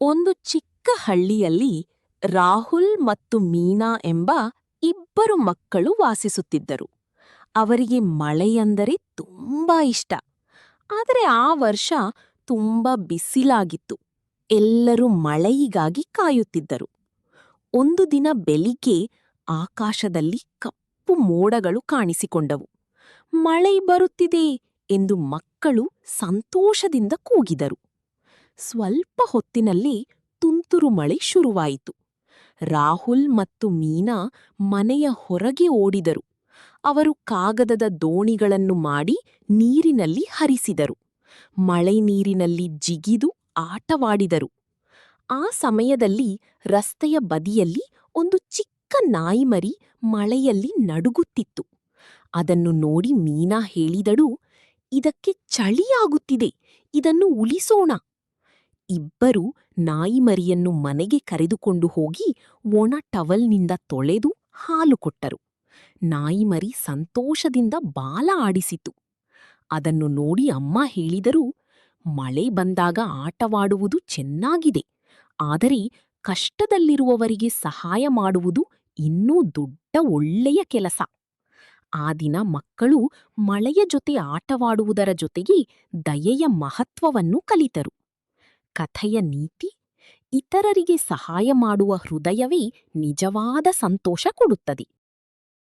ಒಂದು ಚಿಕ್ಕ ಹಳ್ಳಿಯಲ್ಲಿ ರಾಹುಲ್ ಮತ್ತು ಮೀನಾ ಎಂಬ ಇಬ್ಬರು ಮಕ್ಕಳು ವಾಸಿಸುತ್ತಿದ್ದರು. ಅವರಿಗೆ ಮಳೆಯೆಂದರೆ ತುಂಬಾ ಇಷ್ಟ. ಆದರೆ ಆ ವರ್ಷ ತುಂಬಾ ಬಿಸಿಲಾಗಿತ್ತು. ಎಲ್ಲರೂ ಮಳೆಯಿಗಾಗಿ ಕಾಯುತ್ತಿದ್ದರು. ಒಂದು ದಿನ ಬೆಳಿಗ್ಗೆ ಆಕಾಶದಲ್ಲಿ ಕಪ್ಪು ಮೋಡಗಳು ಕಾಣಿಸಿಕೊಂಡವು. ಮಳೆ ಬರುತ್ತಿದೆ ಎಂದು ಮಕ್ಕಳು ಸಂತೋಷದಿಂದ ಕೂಗಿದರು. ಸ್ವಲ್ಪ ಹೊತ್ತಿನಲ್ಲಿ ತುಂತುರು ಮಳೆ ಶುರುವಾಯಿತು. ರಾಹುಲ್ ಮತ್ತು ಮೀನಾ ಮನೆಯ ಹೊರಗೆ ಓಡಿದರು. ಅವರು ಕಾಗದದ ದೋಣಿಗಳನ್ನು ಮಾಡಿ ನೀರಿನಲ್ಲಿ ಹರಿಸಿದರು. ಮಳೆ ನೀರಿನಲ್ಲಿ ಜಿಗಿದು ಆಟವಾಡಿದರು. ಆ ಸಮಯದಲ್ಲಿ ರಸ್ತೆಯ ಬದಿಯಲ್ಲಿ ಒಂದು ಚಿಕ್ಕ ನಾಯಿಮರಿ ಮಳೆಯಲ್ಲಿ ನಡುಗುತ್ತಿತ್ತು. ಅದನ್ನು ನೋಡಿ ಮೀನಾ ಹೇಳಿದಳು, "ಇದಕ್ಕೆ ಚಳಿಯಾಗುತ್ತಿದೆ, ಇದನ್ನು ಉಳಿಸೋಣ." ಇಬ್ಬರು ನಾಯಿಮರಿಯನ್ನು ಮನೆಗೆ ಕರೆದುಕೊಂಡು ಹೋಗಿ ಒಣ ಟವಲ್ನಿಂದ ತೊಳೆದು ಹಾಲು ಕೊಟ್ಟರು. ನಾಯಿಮರಿ ಸಂತೋಷದಿಂದ ಬಾಲ ಆಡಿಸಿತು. ಅದನ್ನು ನೋಡಿ ಅಮ್ಮ ಹೇಳಿದರು, "ಮಳೆ ಬಂದಾಗ ಆಟವಾಡುವುದು ಚೆನ್ನಾಗಿದೆ, ಆದರೆ ಕಷ್ಟದಲ್ಲಿರುವವರಿಗೆ ಸಹಾಯ ಮಾಡುವುದು ಇನ್ನೂ ದೊಡ್ಡ ಒಳ್ಳೆಯ ಕೆಲಸ." ಆ ದಿನ ಮಕ್ಕಳು ಮಳೆಯ ಜೊತೆ ಆಟವಾಡುವುದರ ಜೊತೆಗೆ ದಯೆಯ ಮಹತ್ವವನ್ನು ಕಲಿತರು. ಕಥೆಯ ನೀತಿ: ಇತರರಿಗೆ ಸಹಾಯ ಮಾಡುವ ಹೃದಯವೇ ನಿಜವಾದ ಸಂತೋಷ ಕೊಡುತ್ತದೆ.